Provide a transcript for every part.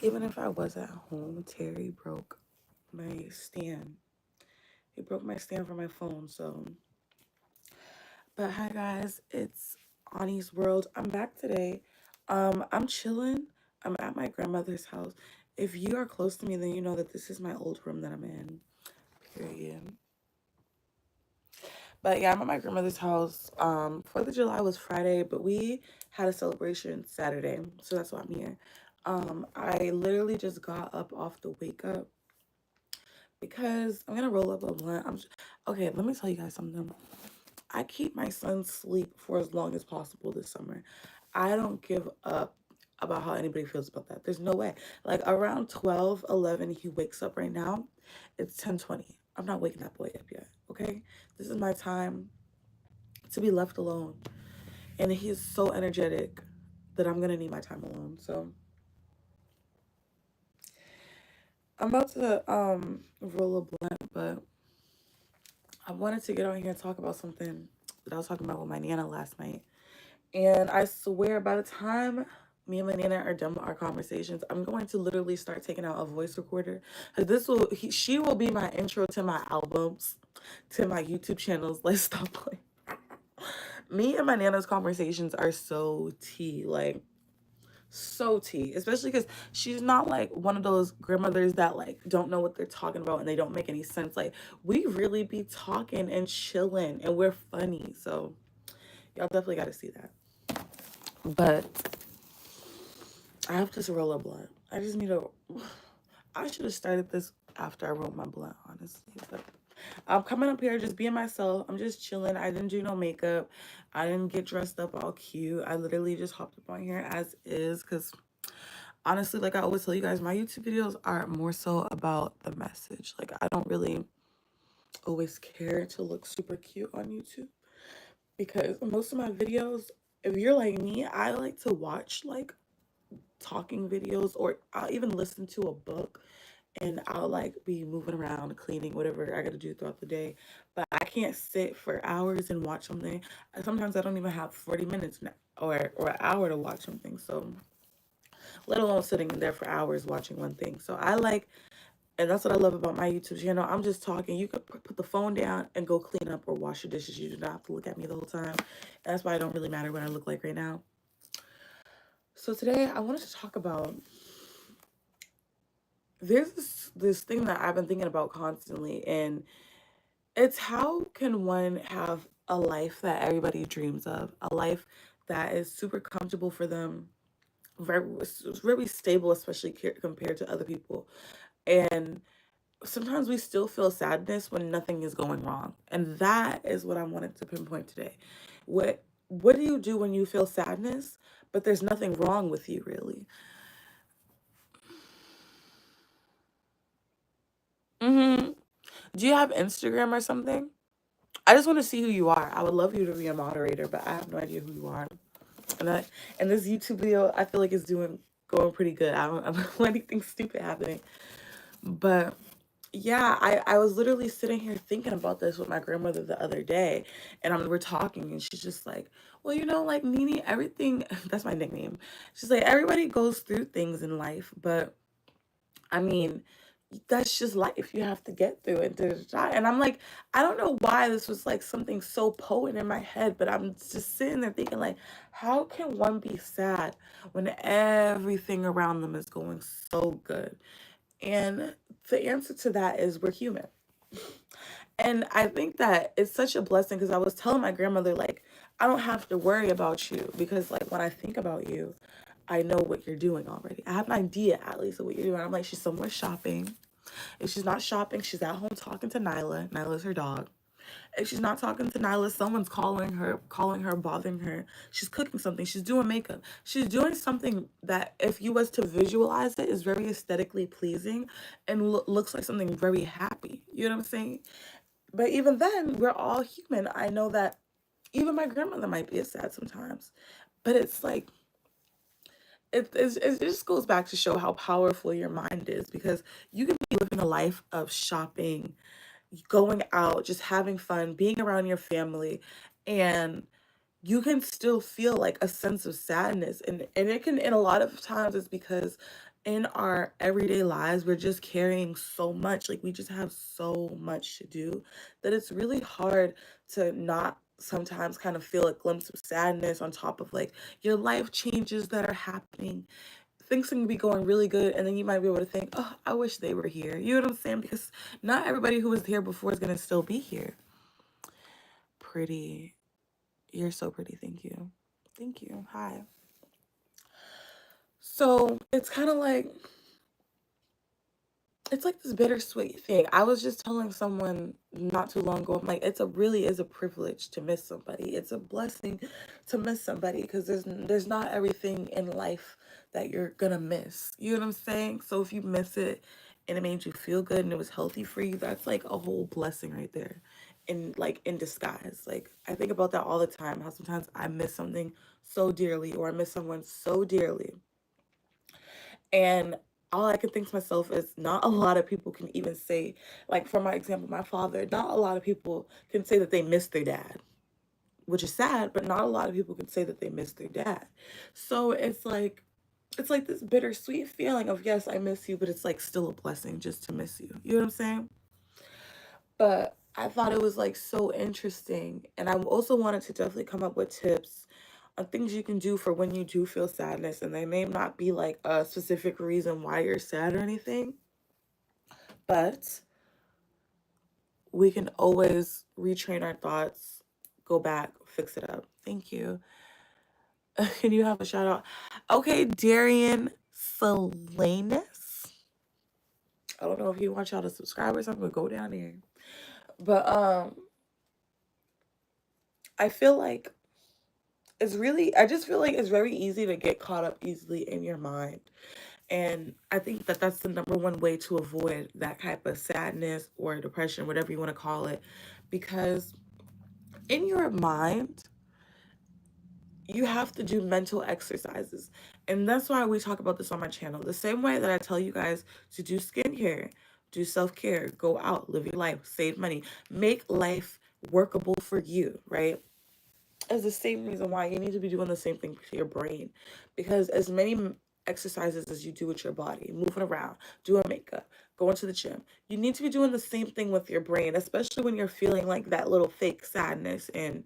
Even if I was at home, Terry broke my stand. He broke my stand for my phone. So, but hi guys, it's Ani's World. I'm back today. I'm chilling. I'm at my grandmother's house. If you are close to me, then you know that this is my old room that I'm in. Period. But yeah, I'm at my grandmother's house. 4th of July was Friday, but we had a celebration Saturday, so that's why I'm here. I literally just got up off the wake up because I'm gonna roll up a blunt. Okay, let me tell you guys something. I keep my son sleep for as long as possible this summer. I don't give up about how anybody feels about that. There's no way. Like around 12, 11, he wakes up right now. It's 10:20. I'm not waking that boy up yet, okay? This is my time to be left alone. And he is so energetic that I'm gonna need my time alone. So I'm about to roll a blunt, but I wanted to get on here and talk about something that I was talking about with my Nana last night. And I swear by the time me and my Nana are done with our conversations, I'm going to literally start taking out a voice recorder. She will be my intro to my albums, to my YouTube channels. Let's stop playing. Me and my Nana's conversations are so tea, like so tea, especially because she's not like one of those grandmothers that like don't know what they're talking about and they don't make any sense. Like we really be talking and chilling and we're funny. So y'all definitely got to see that. But I have to roll a blunt. I just need to. I should have started this after I rolled my blunt, honestly. But I'm coming up here just being myself. I'm just chilling. I didn't do no makeup. I didn't get dressed up all cute. I literally just hopped up on here as is because honestly, like I always tell you guys, my YouTube videos are more so about the message. Like I don't really always care to look super cute on YouTube because most of my videos, if you're like me, I like to watch like talking videos or I'll even listen to a book and I'll like be moving around, cleaning, whatever I gotta do throughout the day. But I can't sit for hours and watch something. Sometimes I don't even have 40 minutes now or an hour to watch something. So let alone sitting there for hours watching one thing. So I like, and that's what I love about my YouTube channel. I'm just talking. You could put the phone down and go clean up or wash your dishes. You do not have to look at me the whole time. And that's why I don't really matter what I look like right now. So today I wanted to talk about there's this thing that I've been thinking about constantly, and it's how can one have a life that everybody dreams of, a life that is super comfortable for them, very stable, especially compared to other people, and sometimes we still feel sadness when nothing is going wrong, and that is what I wanted to pinpoint today. What do you do when you feel sadness, but there's nothing wrong with you really? Mm-hmm. Do you have Instagram or something? I just want to see who you are. I would love you to be a moderator, but I have no idea who you are. And this YouTube video, I feel like it's going pretty good. I don't want anything stupid happening. But yeah, I was literally sitting here thinking about this with my grandmother the other day, and we're talking, and she's just like, "Well, like Nene, everything." That's my nickname. She's like, "Everybody goes through things in life, but I mean, that's just life. You have to get through it." Da, da, da. And I'm like, I don't know why this was like something so potent in my head, but I'm just sitting there thinking, like, how can one be sad when everything around them is going so good? And the answer to that is we're human. And I think that it's such a blessing because I was telling my grandmother, like, I don't have to worry about you because, like, when I think about you, I know what you're doing already. I have an idea, at least, of what you're doing. I'm like, she's somewhere shopping. If she's not shopping, she's at home talking to Nyla. Nyla's her dog. If she's not talking to Nyla, someone's calling her, bothering her. She's cooking something. She's doing makeup. She's doing something that, if you was to visualize it, is very aesthetically pleasing and looks like something very happy. You know what I'm saying? But even then, we're all human. I know that even my grandmother might be sad sometimes, but it's like it just goes back to show how powerful your mind is because you can be living a life of shopping, going out, just having fun, being around your family, and you can still feel like a sense of sadness. And it can, and a lot of times it's because in our everyday lives we're just carrying so much, like we just have so much to do, that it's really hard to not sometimes kind of feel a glimpse of sadness on top of like your life changes that are happening. Things can be going really good, and then you might be able to think, oh, I wish they were here. You know what I'm saying? Because not everybody who was here before is going to still be here. Pretty. You're so pretty. Thank you. Thank you. Hi. So it's kind of like, it's like this bittersweet thing. I was just telling someone not too long ago, I'm like, it's a really is a privilege to miss somebody. It's a blessing to miss somebody, because there's not everything in life that you're gonna miss. You know what I'm saying? So if you miss it and it made you feel good and it was healthy for you, that's like a whole blessing right there. And like in disguise. Like I think about that all the time, how sometimes I miss something so dearly, or I miss someone so dearly. And all I can think to myself is, not a lot of people can even say, like for my example, my father, not a lot of people can say that they miss their dad, which is sad, but not a lot of people can say that they miss their dad. So it's like this bittersweet feeling of, yes, I miss you, but it's like still a blessing just to miss you. You know what I'm saying? But I thought it was like so interesting. And I also wanted to definitely come up with tips on things you can do for when you do feel sadness. And they may not be like a specific reason why you're sad or anything, but we can always retrain our thoughts, go back, fix it up. Thank you. Can you have a shout out? Okay, Darian Salinas. I don't know if you want y'all to subscribe or something, but go down there. But I feel like I just feel like it's very easy to get caught up easily in your mind. And I think that that's the number one way to avoid that type of sadness or depression, whatever you want to call it. Because in your mind, you have to do mental exercises. And that's why we talk about this on my channel. The same way that I tell you guys to do skincare, do self-care, go out, live your life, save money, make life workable for you, right? Is the same reason why you need to be doing the same thing to your brain. Because as many exercises as you do with your body, moving around, doing makeup, going to the gym, you need to be doing the same thing with your brain, especially when you're feeling like that little fake sadness. And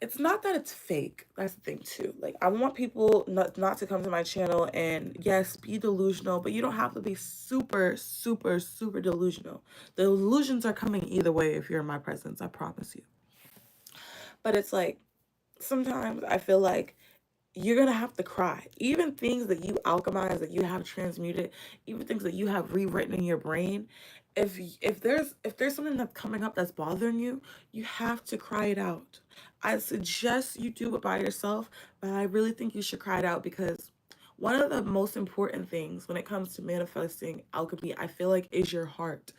it's not that it's fake. That's the thing too. Like, I want people not to come to my channel and, yes, be delusional, but you don't have to be super, super, super delusional. The illusions are coming either way if you're in my presence, I promise you. But it's like, sometimes I feel like you're gonna have to cry. Even things that you alchemize, that you have transmuted, even things that you have rewritten in your brain, if there's something that's coming up that's bothering you, you have to cry it out. I suggest you do it by yourself, but I really think you should cry it out, because one of the most important things when it comes to manifesting alchemy, I feel like, is your heart.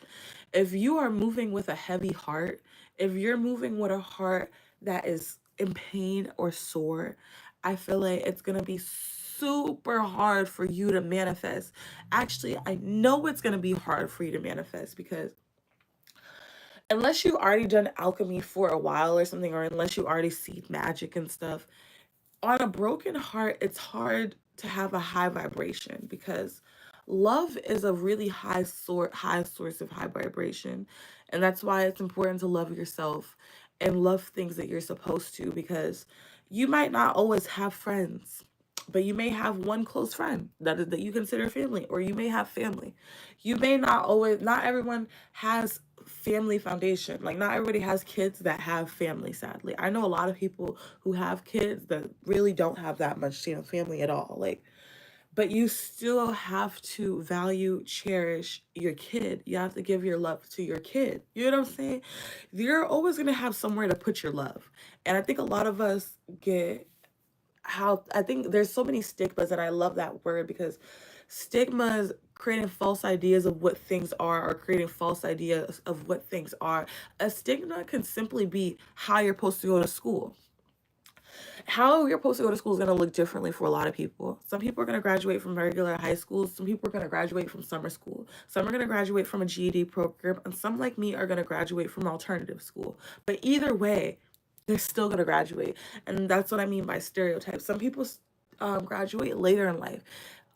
If you are moving with a heavy heart, if you're moving with a heart that is in pain or sore, I feel like it's going to be super hard for you to manifest. Actually, I know it's going to be hard for you to manifest, because unless you already done alchemy for a while or something, or unless you already see magic and stuff, on a broken heart, it's hard to have a high vibration, because love is a really high source of high vibration. And that's why it's important to love yourself and love things that you're supposed to, because you might not always have friends, but you may have one close friend that you consider family, or you may have family. You may not always, not everyone has family foundation. Like, not everybody has kids that have family, sadly. I know a lot of people who have kids that really don't have that much, family at all. Like, but you still have to value, cherish your kid. You have to give your love to your kid. You know what I'm saying? You're always going to have somewhere to put your love. And I think a lot of us get how, I think there's so many stigmas, and I love that word, because stigmas creating false ideas of what things are, or creating false ideas of what things are. A stigma can simply be how you're supposed to go to school. How you're supposed to go to school is going to look differently for a lot of people. Some people are going to graduate from regular high school. Some people are going to graduate from summer school. Some are going to graduate from a GED program. And some, like me, are going to graduate from alternative school. But either way, they're still going to graduate. And that's what I mean by stereotypes. Some people graduate later in life.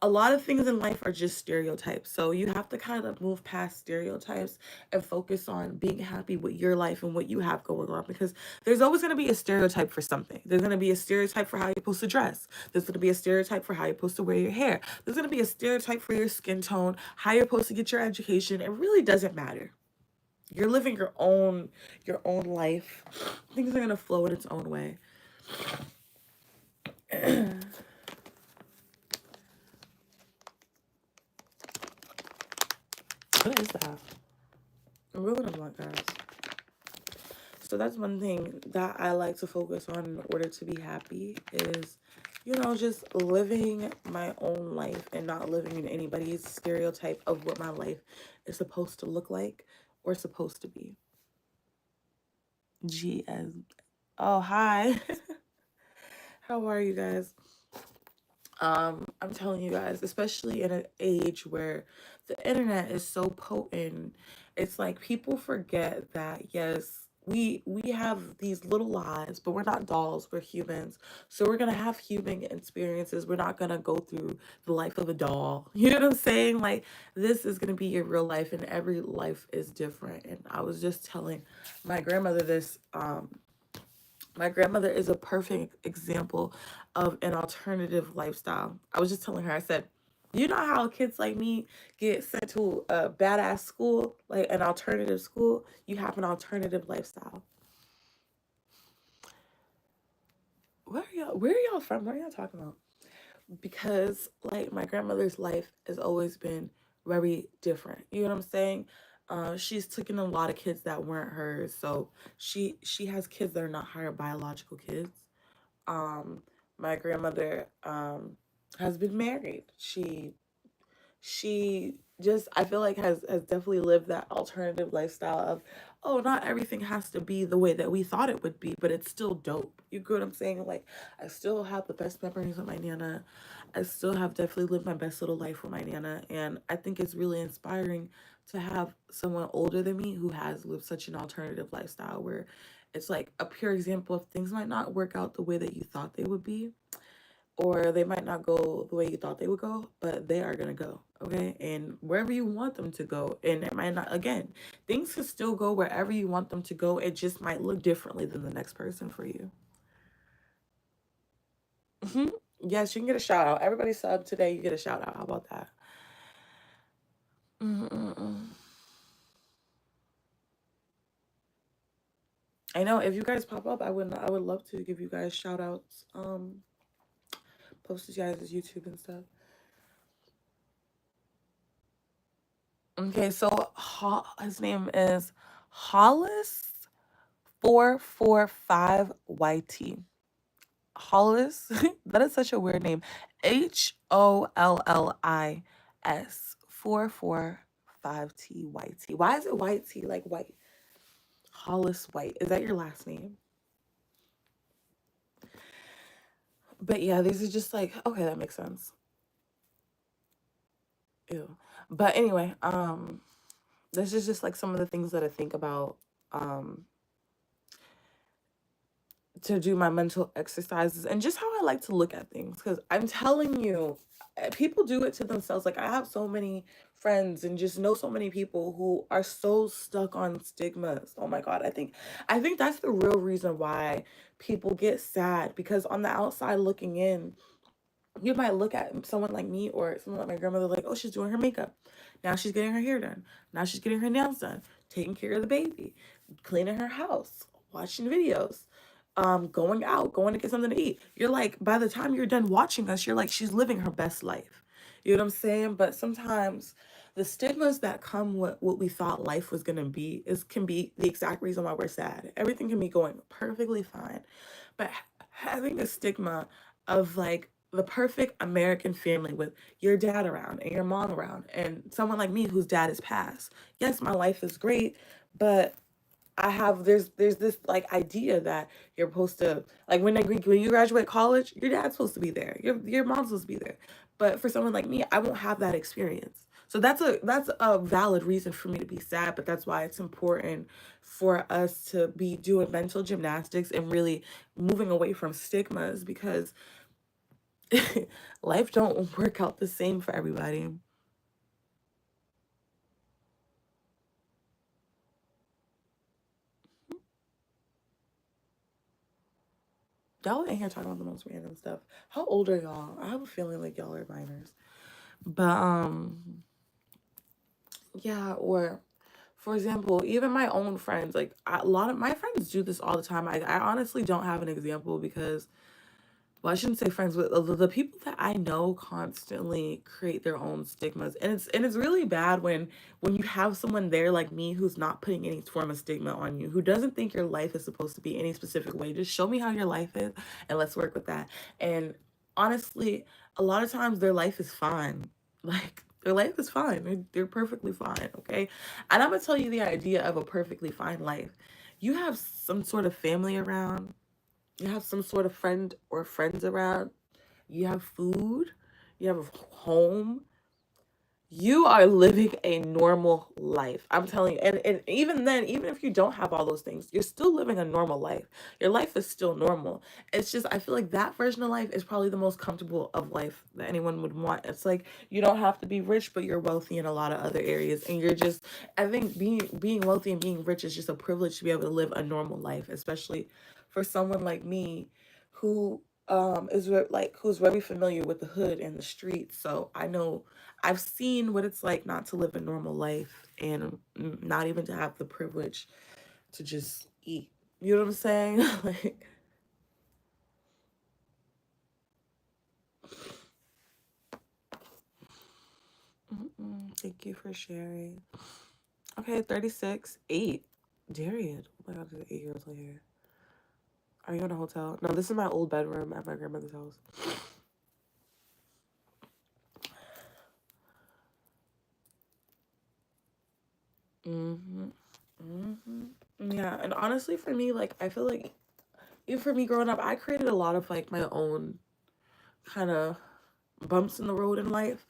A lot of things in life are just stereotypes. So you have to kind of move past stereotypes and focus on being happy with your life and what you have going on, because there's always going to be a stereotype for something. There's going to be a stereotype for how you're supposed to dress. There's going to be a stereotype for how you're supposed to wear your hair. There's going to be a stereotype for your skin tone, how you're supposed to get your education. It really doesn't matter. You're living your own life. Things are going to flow in its own way. What is that? I'm rolling a blunt, guys. So that's one thing that I like to focus on in order to be happy is, just living my own life and not living in anybody's stereotype of what my life is supposed to look like or supposed to be. GS. Oh, hi. How are you guys? I'm telling you guys, especially in an age where the internet is so potent, it's like people forget that yes, we have these little lives, but we're not dolls, we're humans. So we're gonna have human experiences. We're not gonna go through the life of a doll. You know what I'm saying? Like this is gonna be your real life and every life is different. And I was just telling my grandmother this. My grandmother is a perfect example of an alternative lifestyle. I was just telling her, I said, you know how kids like me get sent to a badass school, like an alternative school? You have an alternative lifestyle. Where are y'all from? What are y'all talking about? Because like my grandmother's life has always been very different. You know what I'm saying? She's taken a lot of kids that weren't hers. So she has kids that are not her biological kids. Um, my grandmother has been married. She just, I feel like has definitely lived that alternative lifestyle of, oh, not everything has to be the way that we thought it would be, but it's still dope. You get what I'm saying? Like I still have the best memories with my nana. I still have definitely lived my best little life with my nana, and I think it's really inspiring to have someone older than me who has lived such an alternative lifestyle where it's like a pure example of things might not work out the way that you thought they would be, or they might not go the way you thought they would go, but they are going to go, okay? And wherever you want them to go, and it might not, again, things can still go wherever you want them to go. It just might look differently than the next person for you. Yes, you can get a shout out. Everybody sub today, you get a shout out. How about that? Mm-mm-mm. I know if you guys pop up, I would love to give you guys shout outs. Post you guys' YouTube and stuff. Okay, so his name is Hollis 445YT. Hollis, that is such a weird name. HOLLIS 445TYT. Why is it white T like white? Hollis White. Is that your last name? But yeah, these are just like, okay, that makes sense. Ew. But anyway, this is just like some of the things that I think about to do my mental exercises and just how I like to look at things. Because I'm telling you, people do it to themselves. Like, I have so many friends and just know so many people who are so stuck on stigmas. Oh my God. I think that's the real reason why people get sad, because on the outside looking in, you might look at someone like me or someone like my grandmother like, oh, she's doing her makeup. Now she's getting her hair done. Now she's getting her nails done, taking care of the baby, cleaning her house, watching videos, going out, going to get something to eat. You're like, by the time you're done watching us, you're like, she's living her best life. You know what I'm saying? But sometimes the stigmas that come with what we thought life was gonna be can be the exact reason why we're sad. Everything can be going perfectly fine, but having a stigma of like the perfect American family with your dad around and your mom around and someone like me whose dad is passed. Yes, my life is great, but there's this like idea that you're supposed to, like, when you graduate college, your dad's supposed to be there, your mom's supposed to be there. But for someone like me, I won't have that experience. So that's a valid reason for me to be sad, but that's why it's important for us to be doing mental gymnastics and really moving away from stigmas, because life don't work out the same for everybody. Y'all in here talking about the most random stuff. How old are y'all? I have a feeling like y'all are minors. But yeah, or for example, even my own friends, like a lot of my friends do this all the time. I honestly don't have an example because, well, I shouldn't say friends, but the people that I know constantly create their own stigmas, and it's really bad when you have someone there like me who's not putting any form of stigma on you, who doesn't think your life is supposed to be any specific way. Just show me how your life is, and let's work with that. And honestly, a lot of times their life is fine. Like their life is fine. They're perfectly fine. Okay, and I'm gonna tell you the idea of a perfectly fine life. You have some sort of family around, you have some sort of friend or friends around, you have food, you have a home, you are living a normal life. I'm telling you. And even then, even if you don't have all those things, you're still living a normal life. Your life is still normal. It's just, I feel like that version of life is probably the most comfortable of life that anyone would want. It's like you don't have to be rich, but you're wealthy in a lot of other areas. And you're just, I think being wealthy and being rich is just a privilege to be able to live a normal life, especially for someone like me who who's very familiar with the hood and the streets. So I know, I've seen what it's like not to live a normal life and not even to have the privilege to just eat. You know what I'm saying? Like, thank you for sharing. Okay, 36, 8. Darian. Oh my god, there's 8 years later. Are you in a hotel? No, this is my old bedroom at my grandmother's house. Mm-hmm. Mm-hmm. Yeah, and honestly, for me, like, I feel like even for me growing up, I created a lot of like my own kind of bumps in the road in life.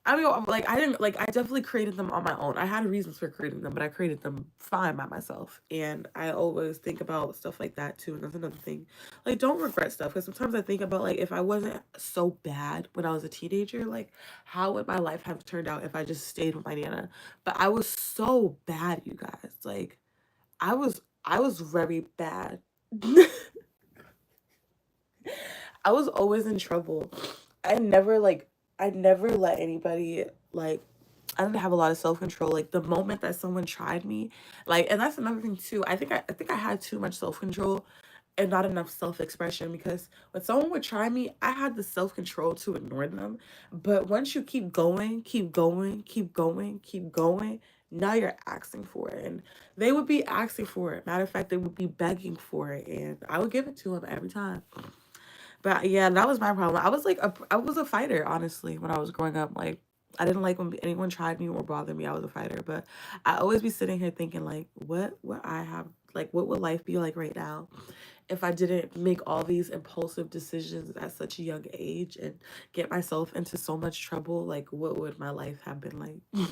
I mean, like I didn't like I definitely created them on my own. I had reasons for creating them, but I created them fine by myself. And I always think about stuff like that too. And that's another thing. Like, don't regret stuff, because sometimes I think about like if I wasn't so bad when I was a teenager, like how would my life have turned out if I just stayed with my nana? But I was so bad, you guys. Like I was very bad. I was always in trouble. I never like I never let anybody like I didn't have a lot of self control. Like the moment that someone tried me, like, and that's another thing too. I think I had too much self control and not enough self expression, because when someone would try me, I had the self control to ignore them. But once you keep going, keep going, keep going, keep going, now you're asking for it, and they would be asking for it. Matter of fact, they would be begging for it, and I would give it to them every time. But yeah, that was my problem. I was a fighter, honestly, when I was growing up. Like I didn't like when anyone tried me or bothered me. I was a fighter, but I always be sitting here thinking like, what would I have, like what would life be like right now if I didn't make all these impulsive decisions at such a young age and get myself into so much trouble? Like what would my life have been like?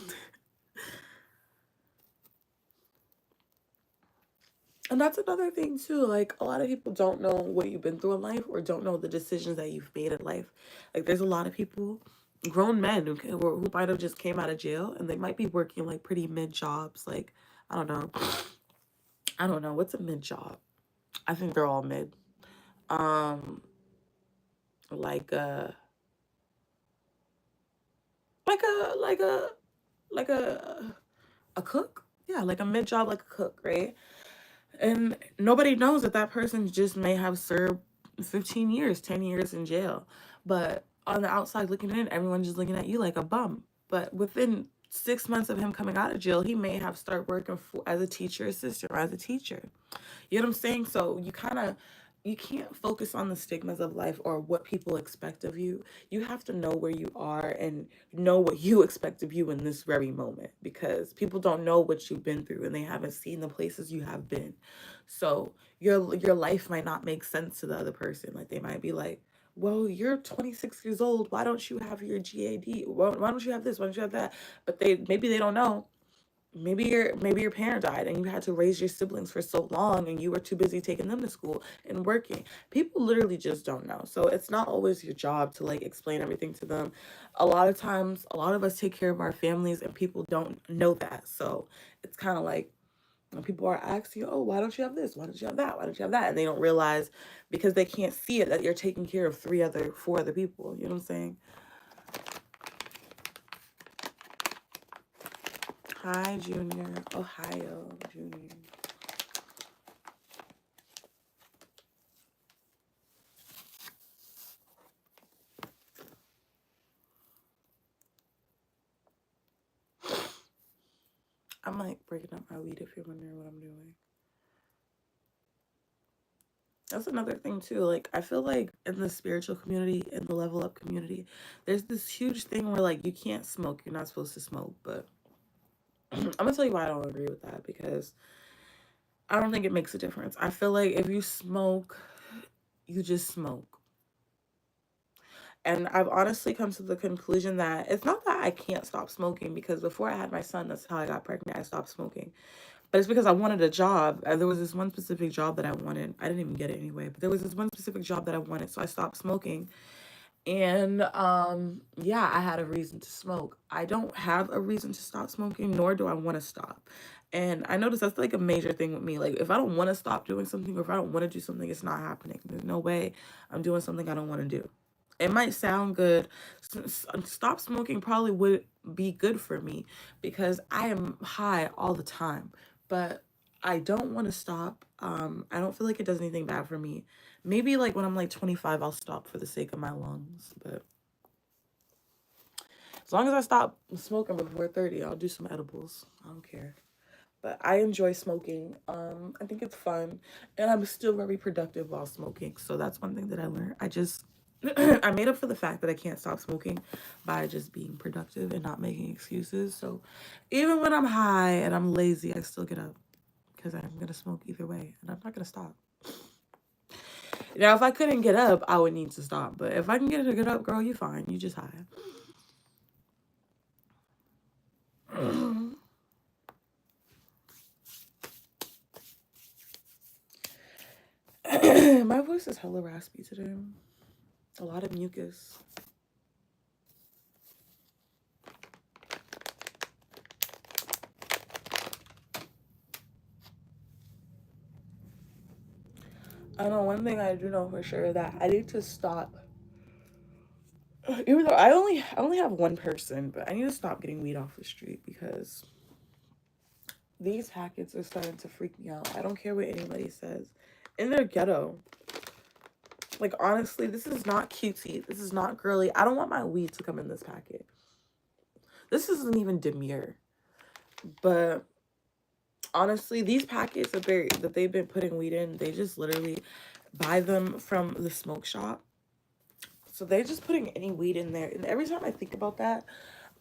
And that's another thing too. Like a lot of people don't know what you've been through in life or don't know the decisions that you've made in life. Like there's a lot of people, grown men who might have just came out of jail and they might be working like pretty mid jobs. Like I don't know. I don't know what's a mid job. I think they're all mid. Um, like like a like a like a cook. Yeah, like a mid job, like a cook, right? And nobody knows that that person just may have served 15 years, 10 years in jail. But on the outside looking in, everyone's just looking at you like a bum. But within 6 months of him coming out of jail, he may have started working as a teacher assistant or as a teacher. You know what I'm saying? So you can't focus on the stigmas of life or what people expect of you. You have to know where you are and know what you expect of you in this very moment, because people don't know what you've been through and they haven't seen the places you have been. So your life might not make sense to the other person. Like they might be like, well, you're 26 years old. Why don't you have your GAD? Why don't you have this? Why don't you have that? But maybe they don't know. Maybe your parent died and you had to raise your siblings for so long and you were too busy taking them to school and working. People literally just don't know. So it's not always your job to like explain everything to them. A lot of times, a lot of us take care of our families and people don't know that. So it's kind of like when people are asking, oh, why don't you have this? Why don't you have that? Why don't you have that? And they don't realize because they can't see it that you're taking care of four other people. You know what I'm saying? Hi, Junior. Ohio, Junior. I'm like breaking up my weed if you're wondering what I'm doing. That's another thing too. Like I feel like in the spiritual community, in the level up community, there's this huge thing where like you can't smoke. You're not supposed to smoke. But I'm gonna tell you why I don't agree with that because I don't think it makes a difference. I feel like if you smoke, you just smoke. And I've honestly come to the conclusion that it's not that I can't stop smoking because before I had my son, that's how I got pregnant. I stopped smoking. But it's because I wanted a job. There was this one specific job that I wanted. I didn't even get it anyway, but there was this one specific job that I wanted, so I stopped smoking. And yeah, I had a reason to smoke. I don't have a reason to stop smoking, nor do I want to stop. And I noticed that's like a major thing with me. Like if I don't want to stop doing something or if I don't want to do something, it's not happening. There's no way I'm doing something I don't want to do. It might sound good. Stop smoking probably would be good for me because I am high all the time. But I don't want to stop. I don't feel like it does anything bad for me. Maybe like when I'm like 25, I'll stop for the sake of my lungs. But as long as I stop smoking before 30, I'll do some edibles. I don't care. But I enjoy smoking. I think it's fun. And I'm still very productive while smoking. So that's one thing that I learned. I just I made up for the fact that I can't stop smoking by just being productive and not making excuses. So even when I'm high and I'm lazy, I still get up because I'm gonna smoke either way, and I'm not gonna stop. Now, if I couldn't get up, I would need to stop. But if I can get up, girl, you fine. You just high. My voice is hella raspy today. A lot of mucus. I know one thing I do know for sure that I need to stop. Even though I only have one person, but I need to stop getting weed off the street because these packets are starting to freak me out. I don't care what anybody says. And they're ghetto. Like honestly, this is not cutesy. This is not girly. I don't want my weed to come in this packet. This isn't even demure. But honestly, these packets that they've been putting weed in, they just literally buy them from the smoke shop. So they're just putting any weed in there. And every time I think about that,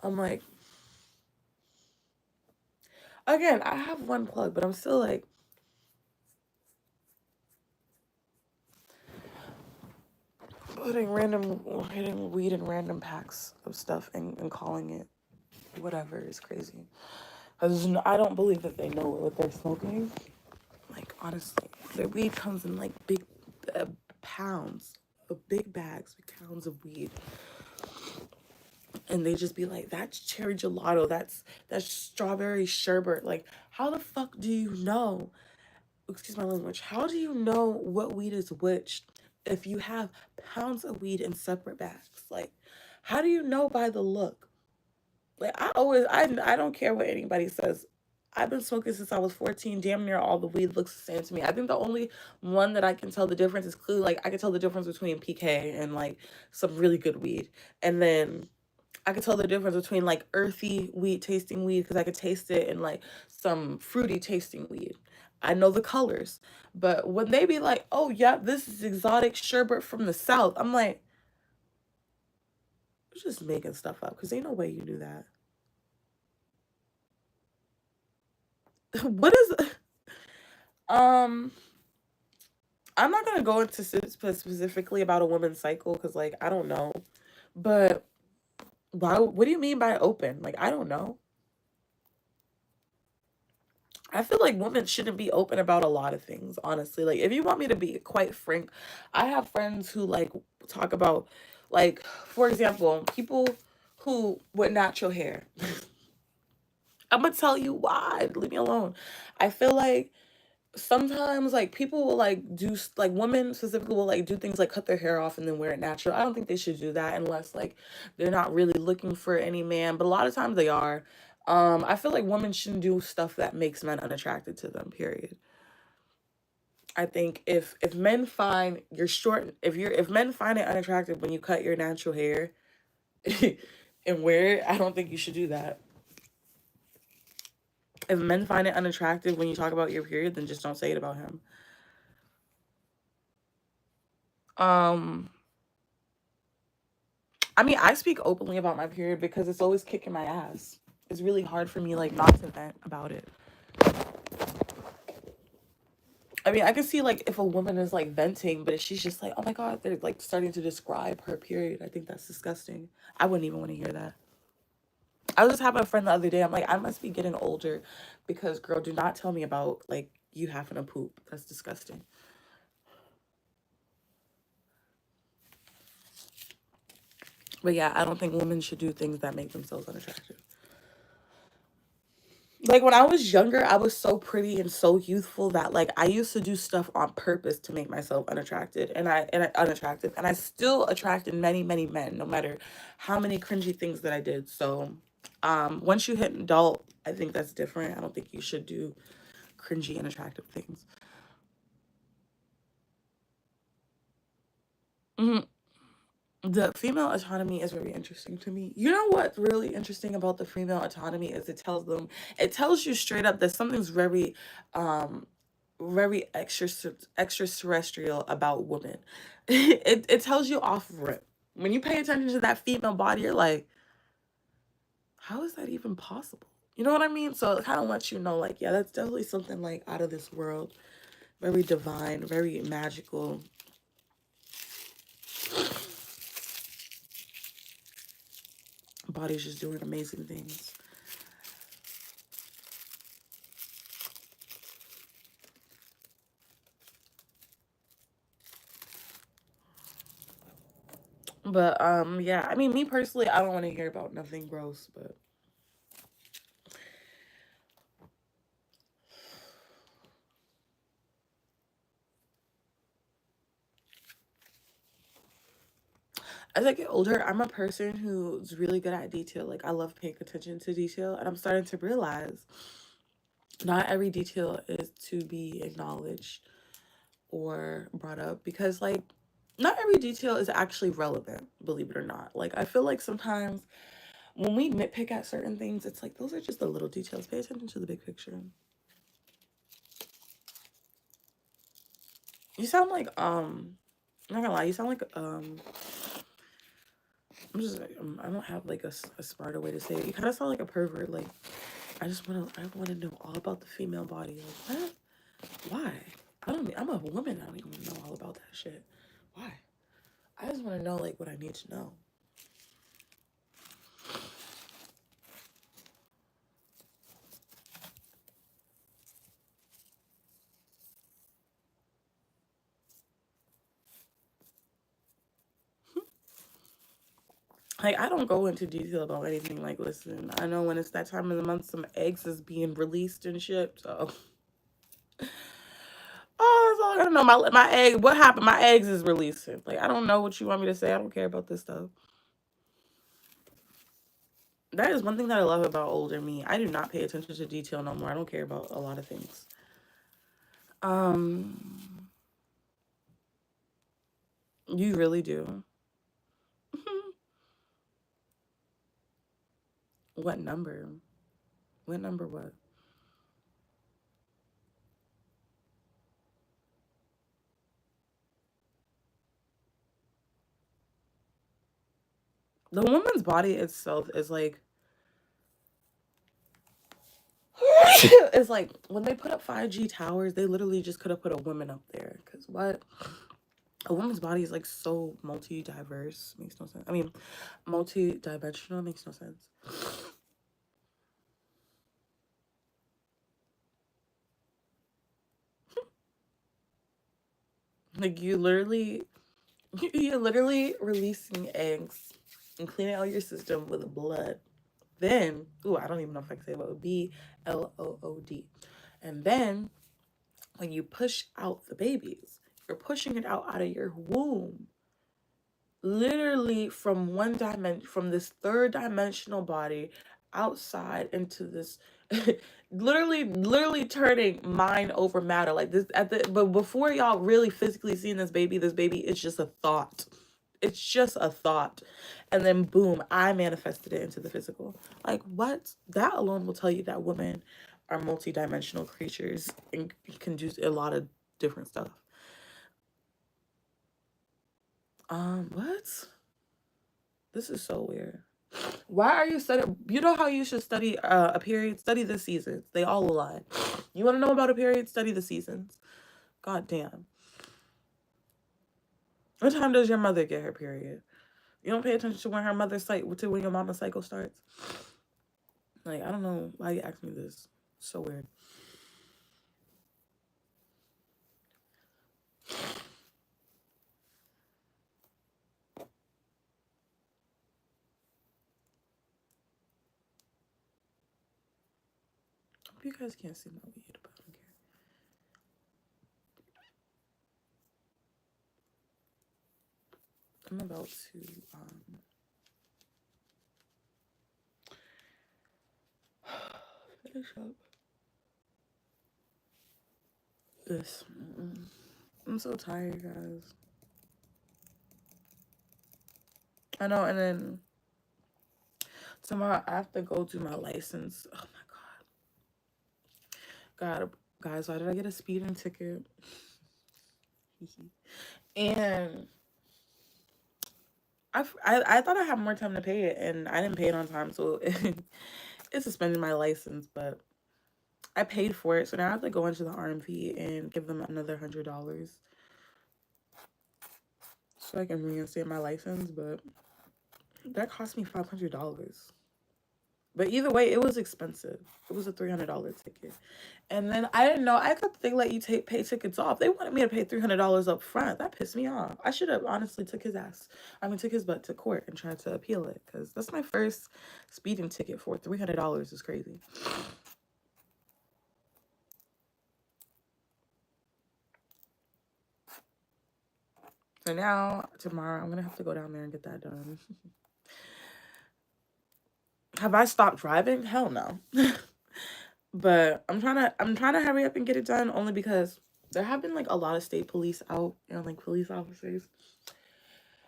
I'm like, again, I have one plug, but I'm still like, hitting weed in random packs of stuff and calling it whatever is crazy. Because I don't believe that they know what they're smoking. Like, honestly, their weed comes in like big pounds of big bags with pounds of weed. And they just be like, that's cherry gelato, that's strawberry sherbet. Like, how the fuck do you know? Excuse my language. How do you know what weed is which if you have pounds of weed in separate bags? Like, how do you know by the look? Like, I don't care what anybody says. I've been smoking since I was 14. Damn near all the weed looks the same to me. I think the only one that I can tell the difference is clearly, like, I can tell the difference between PK and, like, some really good weed. And then I could tell the difference between like earthy weed tasting weed because I could taste it and like some fruity tasting weed. I know the colors. But when they be like, oh yeah, this is exotic sherbet from the South, I'm like, you're just making stuff up because ain't no way you knew that. What is um I'm not gonna go into specifically about a woman's cycle because, like, I don't know. But why? What do you mean by open? Like, I don't know. I feel like women shouldn't be open about a lot of things, honestly. Like, if you want me to be quite frank, I have friends who, like, talk about, like, for example, people who with natural hair. I'm gonna tell you why. Leave me alone. I feel like sometimes, like, people will, like, like, women specifically will, like, do things like cut their hair off and then wear it natural. I don't think they should do that unless, like, they're not really looking for any man, but a lot of times they are. I feel like women shouldn't do stuff that makes men unattracted to them, period. I think if men find you're short, if men find it unattractive when you cut your natural hair and wear it, I don't think you should do that. If men find it unattractive when you talk about your period, then just don't say it about him. Um, I mean, I speak openly about my period because it's always kicking my ass. It's really hard for me, like, not to vent about it. I mean, I can see, like, if a woman is, like, venting, but if she's just like, oh my God, they're, like, starting to describe her period, I think that's disgusting. I wouldn't even want to hear that. I was just having a friend the other day. I'm like, I must be getting older because, girl, do not tell me about, like, you having to poop. That's disgusting. But yeah, I don't think women should do things that make themselves unattractive. Like, when I was younger, I was so pretty and so youthful that, like, I used to do stuff on purpose to make myself unattracted, and unattractive, and I still attracted many, many men, no matter how many cringy things that I did. So, once you hit an adult, I think that's different. I don't think you should do cringy, unattractive things. Mhm. The female autonomy is very interesting to me. You know what's really interesting about the female autonomy is it tells you straight up that something's very, um, very extraterrestrial about women. It tells you off rip. When you pay attention to that female body, you're like, how is that even possible? You know what I mean? So it kind of lets you know, like, yeah, that's definitely something like out of this world, very divine, very magical. Body's just doing amazing things. But yeah, I mean, me personally, I don't want to hear about nothing gross, but as I get older, I'm a person who's really good at detail. Like, I love paying attention to detail, and I'm starting to realize not every detail is to be acknowledged or brought up because, like, not every detail is actually relevant, believe it or not. Like, I feel like sometimes when we nitpick at certain things, it's like those are just the little details. Pay attention to the big picture. You sound like I'm not gonna lie, you sound like I don't have like a smarter way to say it. You kind of sound like a pervert. Like, I want to know all about the female body. Like, what? Why? I don't. I'm a woman. I don't even know all about that shit. Why? I just want to know like what I need to know. Like, I don't go into detail about anything. Like, listen, I know when it's that time of the month, some eggs is being released and shit. So, oh, that's all I gotta know. My egg. What happened? My eggs is releasing. Like, I don't know what you want me to say. I don't care about this stuff. That is one thing that I love about older me. I do not pay attention to detail no more. I don't care about a lot of things. Um, you really do. What number? What number what? The woman's body itself is like It's like when they put up 5G towers, they literally just could have put a woman up there. Because what? A woman's body is like so multi-diverse. Makes no sense. I mean, multi-dimensional makes no sense. Like you're literally releasing eggs and cleaning out your system with blood. Then, ooh, I don't even know if I can say what would be blood. And then when you push out the babies, you're pushing it out of your womb. Literally from one dimension, from this third dimensional body outside into this literally turning mind over matter like this but before y'all really physically seeing this baby is just a thought. It's just a thought, and then boom, I manifested it into the physical. Like what? That alone will tell you that women are multi-dimensional creatures and can do a lot of different stuff. What? This is so weird. Why are you studying? You know how you should study a period? Study the seasons. They all align. You want to know about a period? Study the seasons. God damn. What time does your mother get her period? You don't pay attention to when her mother's cycle, to when your mama's cycle starts. Like, I don't know why you ask me this. So weird. I hope you guys can't see my weed, but I don't care. I'm about to finish up this. I'm so tired, guys. I know, and then tomorrow I have to go do my license. Oh my God, guys, why did I get a speeding ticket? And I thought I had more time to pay it, and I didn't pay it on time, so it suspended my license. But I paid for it, so now I have to go into the RMV and give them another $100 so I can reinstate my license. But that cost me $500. But either way, it was expensive. It was a $300 ticket. And then I didn't know. I thought they let you pay tickets off. They wanted me to pay $300 up front. That pissed me off. I should have honestly took his butt to court and tried to appeal it. Because that's my first speeding ticket for $300 is crazy. So now, tomorrow, I'm going to have to go down there and get that done. Have I stopped driving? Hell no. But I'm trying to hurry up and get it done only because there have been like a lot of state police out and like police officers.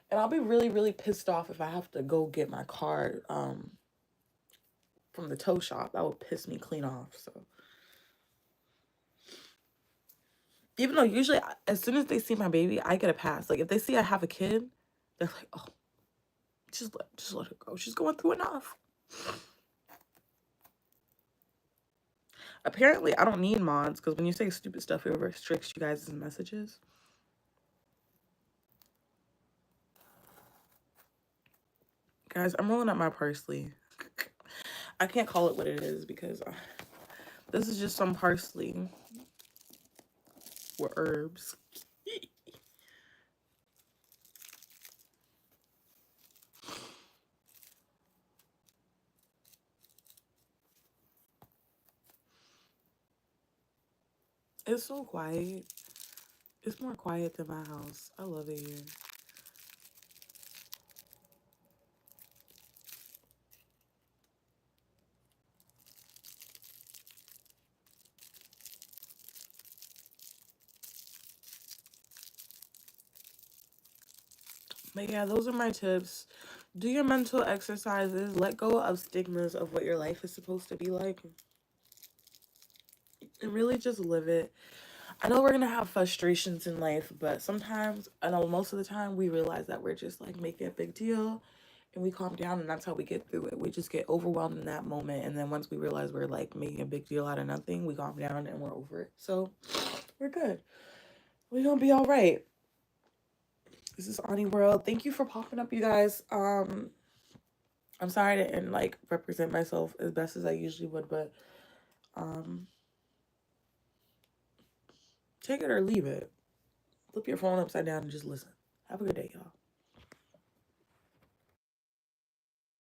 And I'll be really, really pissed off if I have to go get my car from the tow shop. That would piss me clean off. So even though usually as soon as they see my baby, I get a pass. Like if they see I have a kid, they're like, oh, just let her go. She's going through enough. Apparently, I don't need mods because when you say stupid stuff, it restricts you guys' messages. Guys, I'm rolling up my parsley. I can't call it what it is because this is just some parsley with herbs. It's so quiet. It's more quiet than my house. I love it here. But yeah, those are my tips. Do your mental exercises. Let go of stigmas of what your life is supposed to be like. And really just live it. I know we're going to have frustrations in life, but sometimes, I know most of the time, we realize that we're just like making a big deal. and we calm down, and that's how we get through it. We just get overwhelmed in that moment, and then once we realize we're like making a big deal out of nothing, we calm down and we're over it. So we're good. We're gonna be all right. This is Ani World. Thank you for popping up, you guys. I'm sorry I didn't like represent myself as best as I usually would, but um take it or leave it. Flip your phone upside down and just listen. Have a good day, y'all.